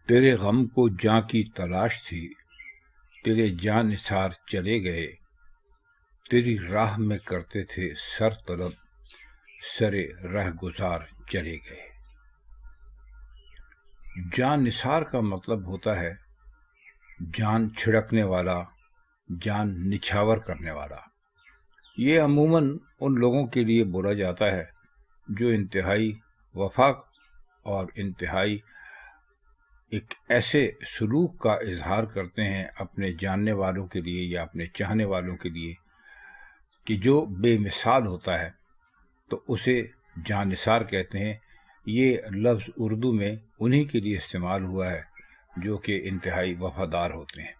تیرے غم کو جاں کی تلاش تھی، تیرے جاں نثار چلے گئے، تیری راہ میں کرتے تھے سر طلب، سرے رہ گزار چلے گئے۔ جاں نثار کا مطلب ہوتا ہے جان چھڑکنے والا، جان نچھاور کرنے والا۔ یہ عموماً ان لوگوں کے لیے بولا جاتا ہے جو انتہائی وفا اور انتہائی ایک ایسے سلوک کا اظہار کرتے ہیں اپنے جاننے والوں کے لیے یا اپنے چاہنے والوں کے لیے کہ جو بے مثال ہوتا ہے، تو اسے جاں نثار کہتے ہیں۔ یہ لفظ اردو میں انہی کے لیے استعمال ہوا ہے جو کہ انتہائی وفادار ہوتے ہیں۔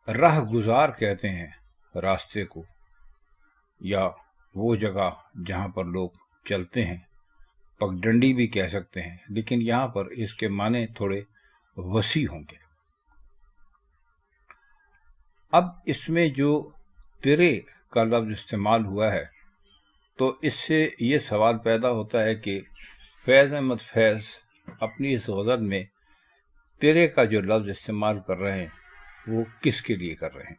راہ گزار کہتے ہیں راستے کو، یا وہ جگہ جہاں پر لوگ چلتے ہیں، پگڈنڈی بھی کہہ سکتے ہیں، لیکن یہاں پر اس کے معنی تھوڑے وسیع ہوں گے۔ اب اس میں جو تیرے کا لفظ استعمال ہوا ہے، تو اس سے یہ سوال پیدا ہوتا ہے کہ فیض احمد فیض اپنی اس غزل میں تیرے کا جو لفظ استعمال کر رہے ہیں وہ کس کے لیے کر رہے ہیں؟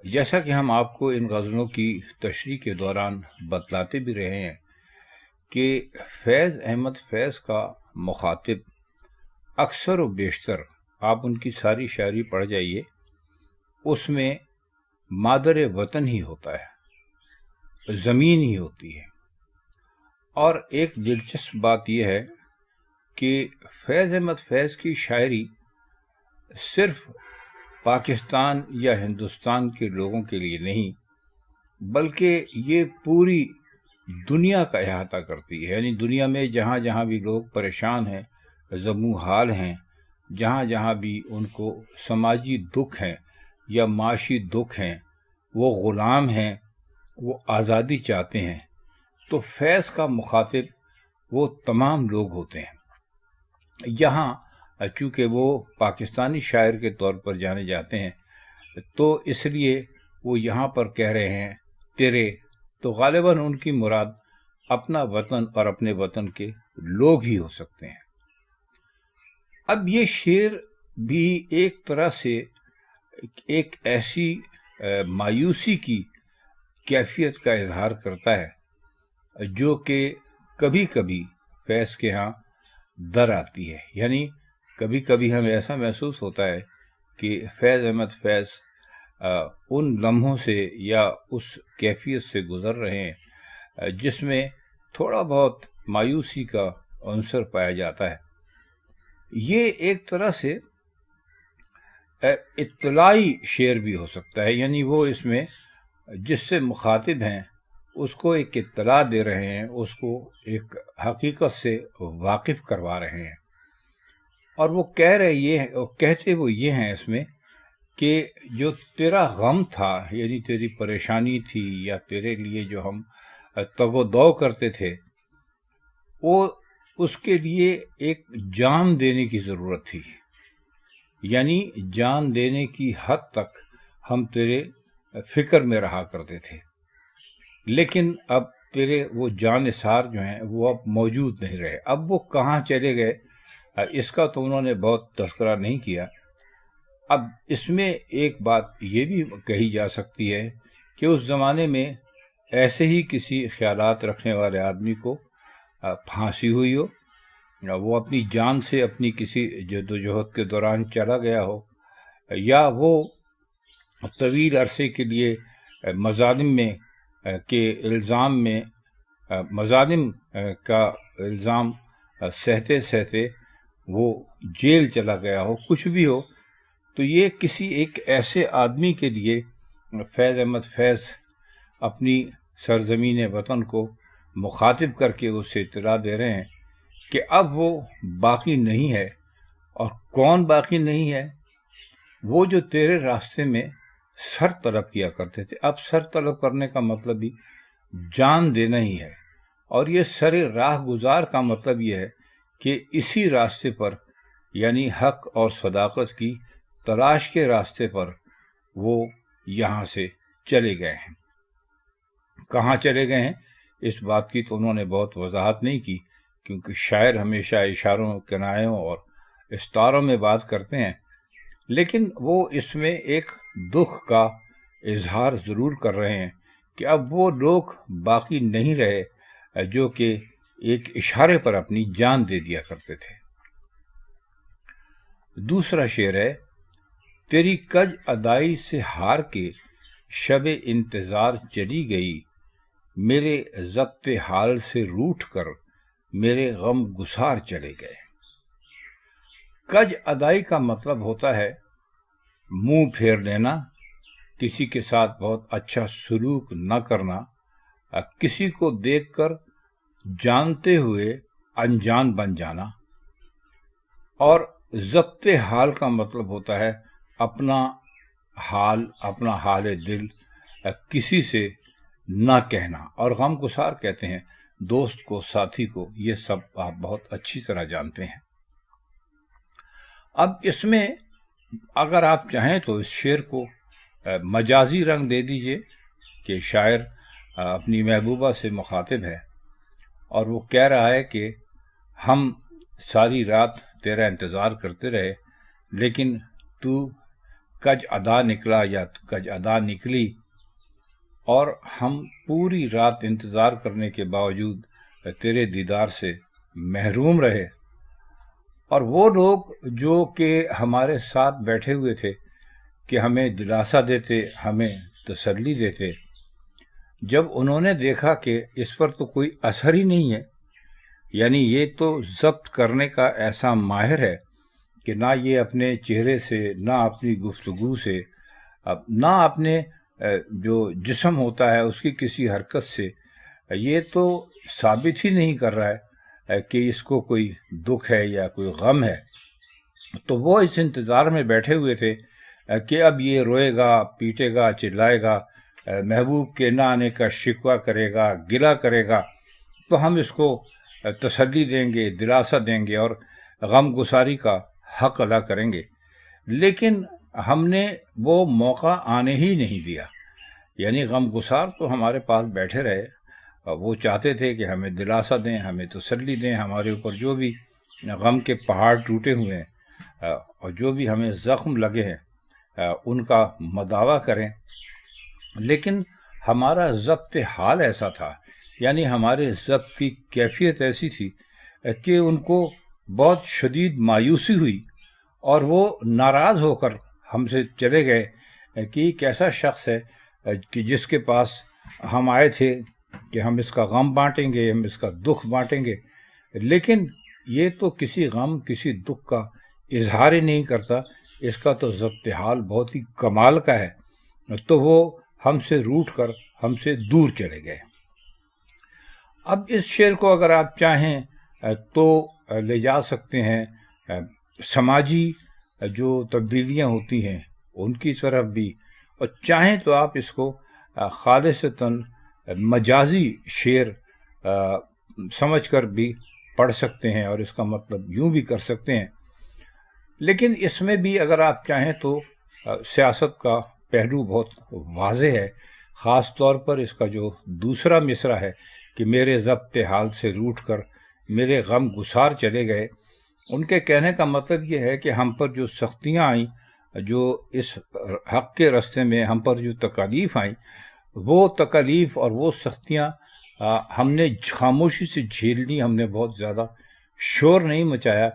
جیسا کہ ہم آپ کو ان غزلوں کی تشریح کے دوران بتلاتے بھی رہے ہیں کہ فیض احمد فیض کا مخاطب اکثر و بیشتر، آپ ان کی ساری شاعری پڑھ جائیے، اس میں مادر وطن ہی ہوتا ہے، زمین ہی ہوتی ہے۔ اور ایک دلچسپ بات یہ ہے کہ فیض احمد فیض کی شاعری صرف پاکستان یا ہندوستان کے لوگوں کے لیے نہیں، بلکہ یہ پوری دنیا کا احاطہ کرتی ہے۔ یعنی دنیا میں جہاں جہاں بھی لوگ پریشان ہیں، زموں حال ہیں، جہاں جہاں بھی ان کو سماجی دکھ ہیں یا معاشی دکھ ہیں، وہ غلام ہیں، وہ آزادی چاہتے ہیں، تو فیض کا مخاطب وہ تمام لوگ ہوتے ہیں۔ یہاں چونکہ وہ پاکستانی شاعر کے طور پر جانے جاتے ہیں، تو اس لیے وہ یہاں پر کہہ رہے ہیں تیرے، تو غالباً ان کی مراد اپنا وطن اور اپنے وطن کے لوگ ہی ہو سکتے ہیں۔ اب یہ شعر بھی ایک طرح سے ایک ایسی مایوسی کی کیفیت کا اظہار کرتا ہے جو کہ کبھی کبھی فیض کے ہاں در آتی ہے۔ یعنی کبھی کبھی ہمیں ایسا محسوس ہوتا ہے کہ فیض احمد فیض ان لمحوں سے یا اس کیفیت سے گزر رہے ہیں جس میں تھوڑا بہت مایوسی کا عنصر پایا جاتا ہے۔ یہ ایک طرح سے اطلاعی شعر بھی ہو سکتا ہے، یعنی وہ اس میں جس سے مخاطب ہیں اس کو ایک اطلاع دے رہے ہیں، اس کو ایک حقیقت سے واقف کروا رہے ہیں، اور وہ کہتے وہ یہ ہیں اس میں کہ جو تیرا غم تھا، یعنی تیری پریشانی تھی یا تیرے لیے جو ہم تگ و دو کرتے تھے، وہ اس کے لیے ایک جان دینے کی ضرورت تھی۔ یعنی جان دینے کی حد تک ہم تیرے فکر میں رہا کرتے تھے، لیکن اب تیرے وہ جان نثار جو ہیں وہ اب موجود نہیں رہے۔ اب وہ کہاں چلے گئے اس کا تو انہوں نے بہت تذکرہ نہیں کیا۔ اب اس میں ایک بات یہ بھی کہی جا سکتی ہے کہ اس زمانے میں ایسے ہی کسی خیالات رکھنے والے آدمی کو پھانسی ہوئی ہو، وہ اپنی جان سے اپنی کسی جدوجہد کے دوران چلا گیا ہو، یا وہ طویل عرصے کے لیے مظالم کا الزام سہتے سہتے وہ جیل چلا گیا ہو، کچھ بھی ہو، تو یہ کسی ایک ایسے آدمی کے لیے فیض احمد فیض اپنی سرزمین وطن کو مخاطب کر کے اس سے اطلاع دے رہے ہیں کہ اب وہ باقی نہیں ہے۔ اور کون باقی نہیں ہے؟ وہ جو تیرے راستے میں سر طلب کیا کرتے تھے۔ اب سر طلب کرنے کا مطلب بھی جان دینا ہی ہے، اور یہ سر راہ گزار کا مطلب یہ ہے کہ اسی راستے پر، یعنی حق اور صداقت کی تلاش کے راستے پر وہ یہاں سے چلے گئے ہیں۔ کہاں چلے گئے ہیں اس بات کی تو انہوں نے بہت وضاحت نہیں کی کیونکہ شاعر ہمیشہ اشاروں، کنایوں اور استعاروں میں بات کرتے ہیں، لیکن وہ اس میں ایک دکھ کا اظہار ضرور کر رہے ہیں کہ اب وہ لوگ باقی نہیں رہے جو کہ ایک اشارے پر اپنی جان دے دیا کرتے تھے۔ دوسرا شعر ہے، تیری کج ادائی سے ہار کے شب انتظار چلی گئی، میرے ضبط حال سے روٹھ کر میرے غم گسار چلے گئے۔ کج ادائی کا مطلب ہوتا ہے منہ پھیر لینا، کسی کے ساتھ بہت اچھا سلوک نہ کرنا، کسی کو دیکھ کر جانتے ہوئے انجان بن جانا، اور ضبط حال کا مطلب ہوتا ہے اپنا حال دل کسی سے نہ کہنا، اور غم گسار کہتے ہیں دوست کو، ساتھی کو، یہ سب آپ بہت اچھی طرح جانتے ہیں۔ اب اس میں اگر آپ چاہیں تو اس شعر کو مجازی رنگ دے دیجئے کہ شاعر اپنی محبوبہ سے مخاطب ہے اور وہ کہہ رہا ہے کہ ہم ساری رات تیرا انتظار کرتے رہے، لیکن تو کج ادا نکلا یا کج ادا نکلی، اور ہم پوری رات انتظار کرنے کے باوجود تیرے دیدار سے محروم رہے۔ اور وہ لوگ جو کہ ہمارے ساتھ بیٹھے ہوئے تھے کہ ہمیں دلاسا دیتے، ہمیں تسلی دیتے، جب انہوں نے دیکھا کہ اس پر تو کوئی اثر ہی نہیں ہے، یعنی یہ تو ضبط کرنے کا ایسا ماہر ہے کہ نہ یہ اپنے چہرے سے، نہ اپنی گفتگو سے، نہ اپنے جو جسم ہوتا ہے اس کی کسی حرکت سے یہ تو ثابت ہی نہیں کر رہا ہے کہ اس کو کوئی دکھ ہے یا کوئی غم ہے، تو وہ اس انتظار میں بیٹھے ہوئے تھے کہ اب یہ روئے گا، پیٹے گا، چلائے گا، محبوب کے نہ آنے کا شکوہ کرے گا، گلہ کرے گا، تو ہم اس کو تسلی دیں گے، دلاسا دیں گے اور غم گساری کا حق ادا کریں گے۔ لیکن ہم نے وہ موقع آنے ہی نہیں دیا، یعنی غم گسار تو ہمارے پاس بیٹھے رہے، وہ چاہتے تھے کہ ہمیں دلاسا دیں، ہمیں تسلی دیں، ہمارے اوپر جو بھی غم کے پہاڑ ٹوٹے ہوئے ہیں اور جو بھی ہمیں زخم لگے ہیں ان کا مداوع کریں، لیکن ہمارا ضبط حال ایسا تھا، یعنی ہمارے ضبط کی کیفیت ایسی تھی کہ ان کو بہت شدید مایوسی ہوئی اور وہ ناراض ہو کر ہم سے چلے گئے کہ ایک ایسا شخص ہے کہ جس کے پاس ہم آئے تھے کہ ہم اس کا غم بانٹیں گے، ہم اس کا دکھ بانٹیں گے، لیکن یہ تو کسی غم، کسی دکھ کا اظہار ہی نہیں کرتا، اس کا تو ضبط حال بہت ہی کمال کا ہے، تو وہ ہم سے روٹھ کر ہم سے دور چلے گئے۔ اب اس شعر کو اگر آپ چاہیں تو لے جا سکتے ہیں سماجی جو تبدیلیاں ہوتی ہیں ان کی طرف بھی، اور چاہیں تو آپ اس کو خالصتاً مجازی شعر سمجھ کر بھی پڑھ سکتے ہیں اور اس کا مطلب یوں بھی کر سکتے ہیں۔ لیکن اس میں بھی اگر آپ چاہیں تو سیاست کا پہلو بہت واضح ہے، خاص طور پر اس کا جو دوسرا مصرع ہے کہ میرے ضبط حال سے روٹھ کر میرے غم گسار چلے گئے۔ ان کے کہنے کا مطلب یہ ہے کہ ہم پر جو سختیاں آئیں، جو اس حق کے راستے میں ہم پر جو تکالیف آئیں، وہ تکالیف اور وہ سختیاں ہم نے خاموشی سے جھیل لی، ہم نے بہت زیادہ شور نہیں مچایا۔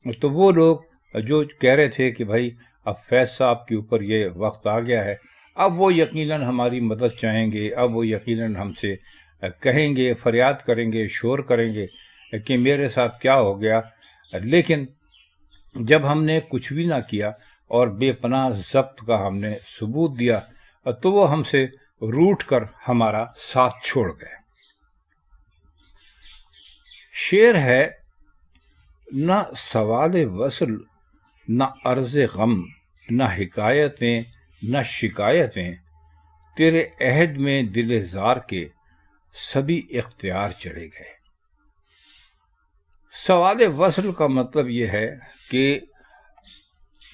تو وہ لوگ جو کہہ رہے تھے کہ بھائی اب فیض صاحب کے اوپر یہ وقت آ گیا ہے، اب وہ یقیناً ہماری مدد چاہیں گے، اب وہ یقیناً ہم سے کہیں گے، فریاد کریں گے، شور کریں گے کہ میرے ساتھ کیا ہو گیا، لیکن جب ہم نے کچھ بھی نہ کیا اور بے پناہ ضبط کا ہم نے ثبوت دیا تو وہ ہم سے روٹھ کر ہمارا ساتھ چھوڑ گئے۔ شعر ہے، نہ سوال وصل، نہ عرض غم، نہ حکایتیں، نہ شکایتیں، تیرے عہد میں دل زار کے سبھی اختیار چلے گئے۔ سوال وصل کا مطلب یہ ہے کہ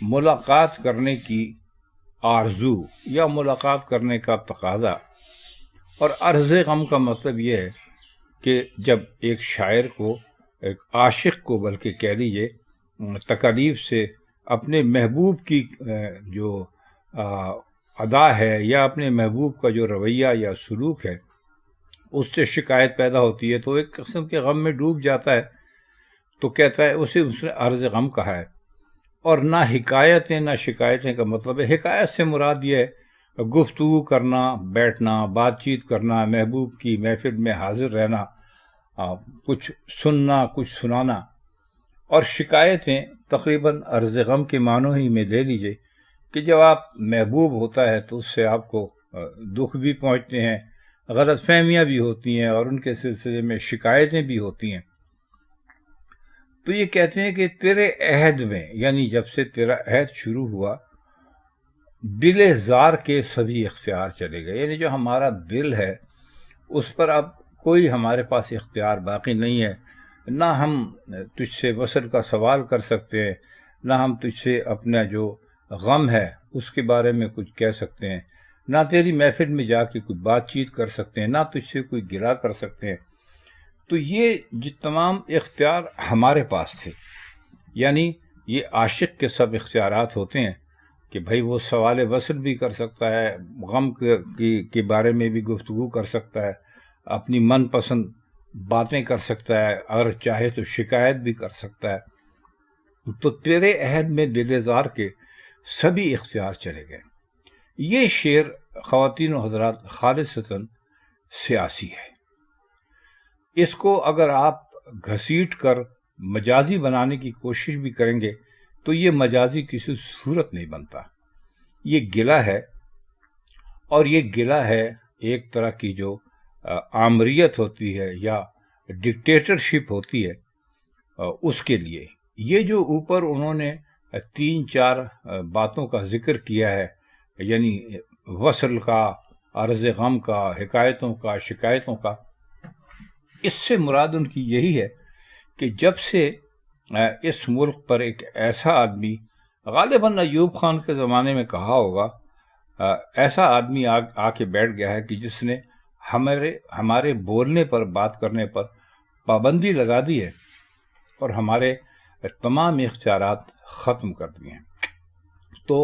ملاقات کرنے کی آرزو یا ملاقات کرنے کا تقاضا، اور عرض غم کا مطلب یہ ہے کہ جب ایک شاعر کو ایک عاشق کو بلکہ کہہ لیجیے تکالیف سے اپنے محبوب کی جو ادا ہے یا اپنے محبوب کا جو رویہ یا سلوک ہے اس سے شکایت پیدا ہوتی ہے تو ایک قسم کے غم میں ڈوب جاتا ہے، تو کہتا ہے اسے اس نے عرض غم کہا ہے۔ اور نہ حکایتیں نہ شکایتیں کا مطلب ہے، حکایت سے مراد یہ ہے گفتگو کرنا، بیٹھنا، بات چیت کرنا، محبوب کی محفل میں حاضر رہنا، کچھ سننا، کچھ سنانا۔ اور شکایتیں تقریباً عرض غم کے معنوں ہی میں لے لیجئے کہ جب آپ محبوب ہوتا ہے تو اس سے آپ کو دکھ بھی پہنچتے ہیں، غلط فہمیاں بھی ہوتی ہیں اور ان کے سلسلے میں شکایتیں بھی ہوتی ہیں۔ تو یہ کہتے ہیں کہ تیرے عہد میں، یعنی جب سے تیرا عہد شروع ہوا، دل زار کے سبھی اختیار چلے گئے، یعنی جو ہمارا دل ہے اس پر اب کوئی ہمارے پاس اختیار باقی نہیں ہے۔ نہ ہم تجھ سے وصل کا سوال کر سکتے ہیں، نہ ہم تجھ سے اپنا جو غم ہے اس کے بارے میں کچھ کہہ سکتے ہیں، نہ تیری محفل میں جا کے کوئی بات چیت کر سکتے ہیں، نہ تجھ سے کوئی گلہ کر سکتے ہیں۔ تو یہ جو تمام اختیار ہمارے پاس تھے، یعنی یہ عاشق کے سب اختیارات ہوتے ہیں کہ بھائی وہ سوال وصل بھی کر سکتا ہے، غم کے بارے میں بھی گفتگو کر سکتا ہے، اپنی من پسند باتیں کر سکتا ہے، اگر چاہے تو شکایت بھی کر سکتا ہے۔ تو تیرے عہد میں دل زار کے سبھی اختیار چلے گئے۔ یہ شعر خواتین و حضرات خالصتاً سیاسی ہے۔ اس کو اگر آپ گھسیٹ کر مجازی بنانے کی کوشش بھی کریں گے تو یہ مجازی کسی صورت نہیں بنتا۔ یہ گلہ ہے، اور یہ گلہ ہے ایک طرح کی جو آمریت ہوتی ہے یا ڈکٹیٹرشپ ہوتی ہے اس کے لیے۔ یہ جو اوپر انہوں نے 3-4 باتوں کا ذکر کیا ہے، یعنی وصل کا، عرض غم کا، حکایتوں کا، شکایتوں کا، اس سے مراد ان کی یہی ہے کہ جب سے اس ملک پر ایک ایسا آدمی، غالباً ایوب خان کے زمانے میں کہا ہوگا، ایسا آدمی آ کے بیٹھ گیا ہے کہ جس نے ہمارے بولنے پر، بات کرنے پر پابندی لگا دی ہے اور ہمارے تمام اختیارات ختم کر دیے ہیں۔ تو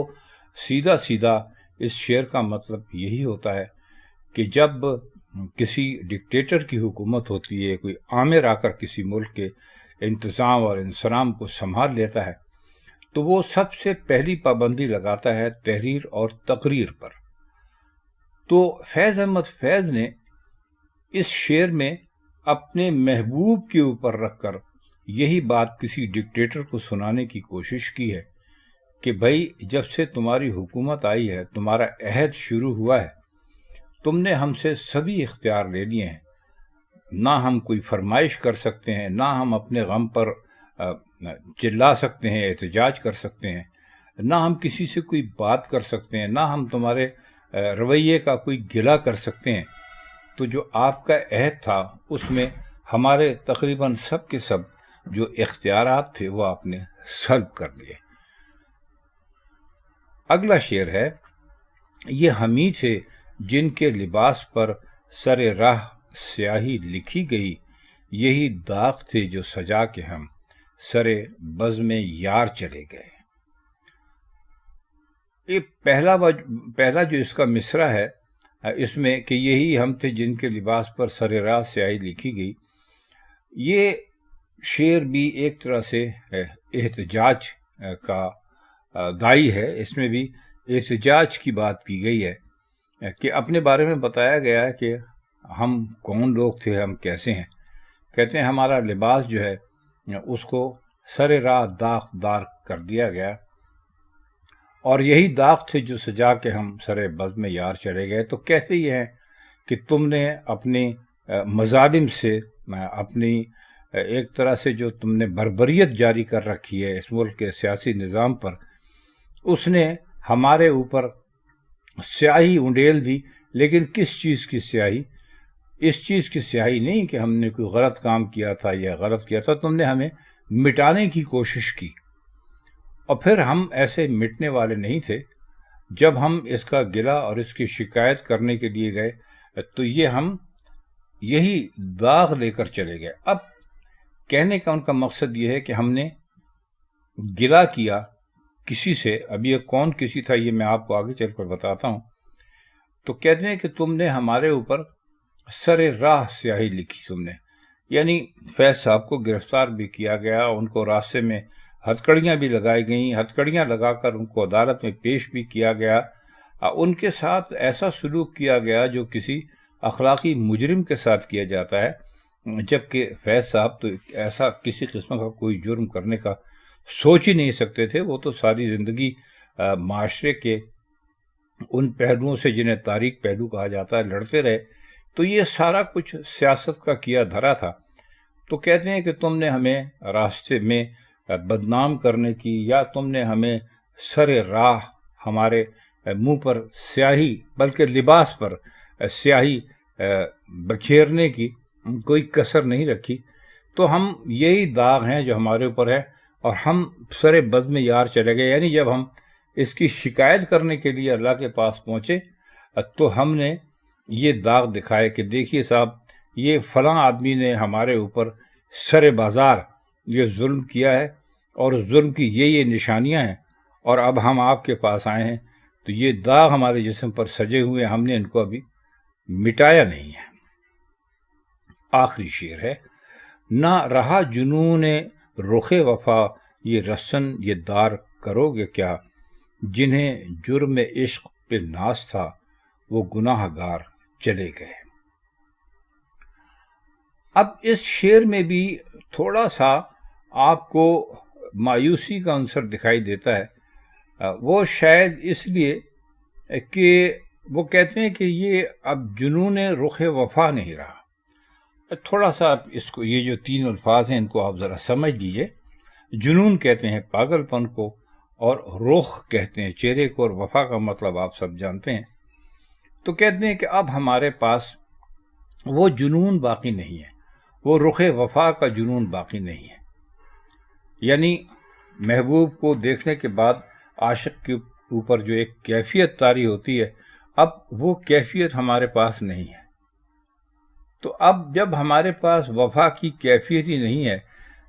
سیدھا سیدھا اس شعر کا مطلب یہی ہوتا ہے کہ جب کسی ڈکٹیٹر کی حکومت ہوتی ہے، کوئی آمر آ کر کسی ملک کے انتظام اور انصرام کو سنبھال لیتا ہے، تو وہ سب سے پہلی پابندی لگاتا ہے تحریر اور تقریر پر۔ تو فیض احمد فیض نے اس شعر میں اپنے محبوب کے اوپر رکھ کر یہی بات کسی ڈکٹیٹر کو سنانے کی کوشش کی ہے کہ بھائی جب سے تمہاری حکومت آئی ہے، تمہارا عہد شروع ہوا ہے، تم نے ہم سے سبھی اختیار لے لیے ہیں۔ نہ ہم کوئی فرمائش کر سکتے ہیں، نہ ہم اپنے غم پر چلا سکتے ہیں، احتجاج کر سکتے ہیں، نہ ہم کسی سے کوئی بات کر سکتے ہیں، نہ ہم تمہارے رویے کا کوئی گلہ کر سکتے ہیں۔ تو جو آپ کا عہد تھا اس میں ہمارے تقریباً سب کے سب جو اختیارات تھے وہ آپ نے سلب کر لیے۔ اگلا شعر ہے، یہ ہمیں تھے جن کے لباس پر سر راہ سیاہی لکھی گئی، یہی داغ تھے جو سجا کے ہم سر بزم یار چلے گئے۔ یہ پہلا جو اس کا مصرع ہے، اس میں کہ یہی ہم تھے جن کے لباس پر سر راہ سیاہی لکھی گئی، یہ شعر بھی ایک طرح سے احتجاج کا دائی ہے۔ اس میں بھی احتجاج کی بات کی گئی ہے کہ اپنے بارے میں بتایا گیا ہے کہ ہم کون لوگ تھے، ہم کیسے ہیں۔ کہتے ہیں ہمارا لباس جو ہے اس کو سر راہ داغ دار کر دیا گیا، اور یہی داغ تھے جو سجا کے ہم سر بزم یار چلے گئے۔ تو کہتے یہ ہیں کہ تم نے اپنی مظالم سے، اپنی ایک طرح سے جو تم نے بربریت جاری کر رکھی ہے اس ملک کے سیاسی نظام پر، اس نے ہمارے اوپر سیاہی انڈیل دی۔ لیکن کس چیز کی سیاہی؟ اس چیز کی سیاہی نہیں کہ ہم نے کوئی غلط کام کیا تھا یا غلط کیا تھا، تم نے ہمیں مٹانے کی کوشش کی، اور پھر ہم ایسے مٹنے والے نہیں تھے۔ جب ہم اس کا گلہ اور اس کی شکایت کرنے کے لیے گئے تو ہم یہی داغ لے کر چلے گئے۔ اب کہنے کا ان کا مقصد یہ ہے کہ ہم نے گلہ کیا کسی سے، ابھی یہ کون کسی تھا یہ میں آپ کو آگے چل کر بتاتا ہوں. تو کہتے ہیں کہ تم نے ہمارے اوپر سر راہ سیاہی لکھی تم نے، یعنی فیض صاحب کو گرفتار بھی کیا گیا، ان کو راستے میں ہتھکڑیاں بھی لگائی گئیں، ہتھکڑیاں لگا کر ان کو عدالت میں پیش بھی کیا گیا، ان کے ساتھ ایسا سلوک کیا گیا جو کسی اخلاقی مجرم کے ساتھ کیا جاتا ہے، جبکہ فیض صاحب تو ایسا کسی قسم کا کوئی جرم کرنے کا سوچ ہی نہیں سکتے تھے. وہ تو ساری زندگی معاشرے کے ان پہلوؤں سے جنہیں تاریک پہلو کہا جاتا ہے لڑتے رہے. تو یہ سارا کچھ سیاست کا کیا دھرا تھا. تو کہتے ہیں کہ تم نے ہمیں راستے میں بدنام کرنے کی، یا تم نے ہمیں سر راہ ہمارے منہ پر سیاہی، بلکہ لباس پر سیاہی بکھیرنے کی کوئی کسر نہیں رکھی. تو ہم یہی داغ ہیں جو ہمارے اوپر ہے، اور ہم سر بزم یار چلے گئے. یعنی جب ہم اس کی شکایت کرنے کے لیے اللہ کے پاس پہنچے تو ہم نے یہ داغ دکھائے کہ دیکھیے صاحب، یہ فلاں آدمی نے ہمارے اوپر سر بازار یہ ظلم کیا ہے، اور ظلم کی یہ نشانیاں ہیں، اور اب ہم آپ کے پاس آئے ہیں تو یہ داغ ہمارے جسم پر سجے ہوئے، ہم نے ان کو ابھی مٹایا نہیں ہے. آخری شعر ہے: نہ رہا جنون رخ وفا، یہ رسن یہ دار کرو گے کیا، جنہیں جرم عشق پہ ناز تھا وہ گناہ گار چلے گئے. اب اس شعر میں بھی تھوڑا سا آپ کو مایوسی کا عنصر دکھائی دیتا ہے. وہ شاید اس لیے کہ وہ کہتے ہیں کہ یہ اب جنون رخ وفا نہیں رہا. تھوڑا سا آپ اس کو، یہ جو تین الفاظ ہیں ان کو آپ ذرا سمجھ لیجئے. جنون کہتے ہیں پاگل پن کو، اور رخ کہتے ہیں چہرے کو، اور وفا کا مطلب آپ سب جانتے ہیں. تو کہتے ہیں کہ اب ہمارے پاس وہ جنون باقی نہیں ہے، وہ رخ وفا کا جنون باقی نہیں ہے. یعنی محبوب کو دیکھنے کے بعد عاشق کے اوپر جو ایک کیفیت طاری ہوتی ہے، اب وہ کیفیت ہمارے پاس نہیں ہے. تو اب جب ہمارے پاس وفا کی کیفیت ہی نہیں ہے،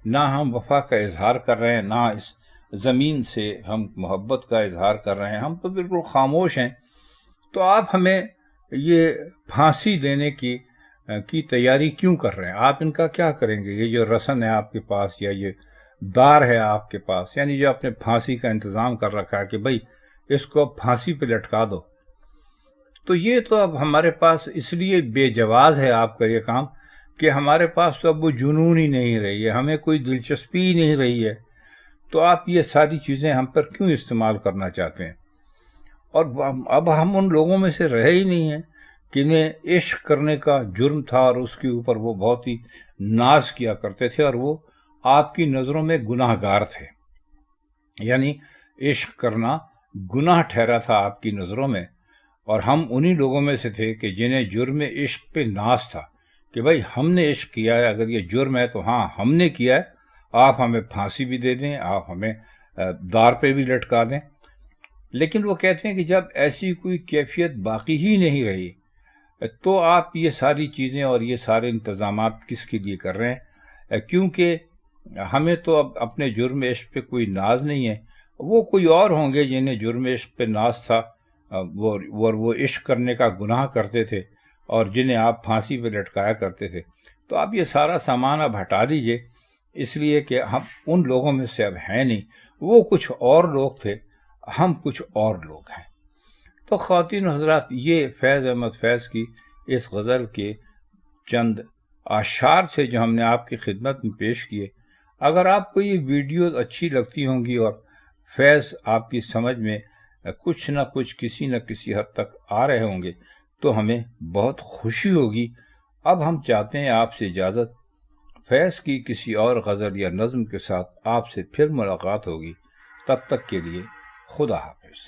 نہ ہم وفا کا اظہار کر رہے ہیں، نہ اس زمین سے ہم محبت کا اظہار کر رہے ہیں، ہم تو بالکل خاموش ہیں. تو آپ ہمیں یہ پھانسی دینے کی تیاری کیوں کر رہے ہیں؟ آپ ان کا کیا کریں گے؟ یہ جو رسن ہے آپ کے پاس، یا یہ دار ہے آپ کے پاس، یعنی جو آپ نے پھانسی کا انتظام کر رکھا ہے کہ بھئی اس کو اب پھانسی پہ لٹکا دو، تو یہ تو اب ہمارے پاس اس لیے بے جواز ہے آپ کا یہ کام کہ ہمارے پاس تو اب وہ جنون ہی نہیں رہی ہے، ہمیں کوئی دلچسپی ہی نہیں رہی ہے. تو آپ یہ ساری چیزیں ہم پر کیوں استعمال کرنا چاہتے ہیں؟ اور اب ہم ان لوگوں میں سے رہے ہی نہیں ہیں جنہیں عشق کرنے کا جرم تھا، اور اس کے اوپر وہ بہت ہی ناز کیا کرتے تھے، اور وہ آپ کی نظروں میں گناہ گار تھے. یعنی عشق کرنا گناہ ٹھہرا تھا آپ کی نظروں میں، اور ہم انہی لوگوں میں سے تھے کہ جنہیں جرم عشق پہ ناز تھا کہ بھائی ہم نے عشق کیا ہے، اگر یہ جرم ہے تو ہاں ہم نے کیا ہے، آپ ہمیں پھانسی بھی دے دیں، آپ ہمیں دار پہ بھی لٹکا دیں. لیکن وہ کہتے ہیں کہ جب ایسی کوئی کیفیت باقی ہی نہیں رہی تو آپ یہ ساری چیزیں اور یہ سارے انتظامات کس کے لیے کر رہے ہیں؟ کیونکہ ہمیں تو اب اپنے جرم عشق پہ کوئی ناز نہیں ہے. وہ کوئی اور ہوں گے جنہیں جرم عشق پہ ناز تھا، وہ عشق کرنے کا گناہ کرتے تھے، اور جنہیں آپ پھانسی پہ لٹکایا کرتے تھے. تو آپ یہ سارا سامان اب ہٹا دیجئے، اس لیے کہ ہم ان لوگوں میں سے اب ہیں نہیں. وہ کچھ اور لوگ تھے، ہم کچھ اور لوگ ہیں. تو خواتین و حضرات، یہ فیض احمد فیض کی اس غزل کے چند اشعار سے جو ہم نے آپ کی خدمت میں پیش کیے. اگر آپ کو یہ ویڈیوز اچھی لگتی ہوں گی اور فیض آپ کی سمجھ میں کچھ نہ کچھ کسی نہ کسی حد تک آ رہے ہوں گے تو ہمیں بہت خوشی ہوگی. اب ہم چاہتے ہیں آپ سے اجازت، فیض کی کسی اور غزل یا نظم کے ساتھ آپ سے پھر ملاقات ہوگی. تب تک کے لیے خدا حافظ.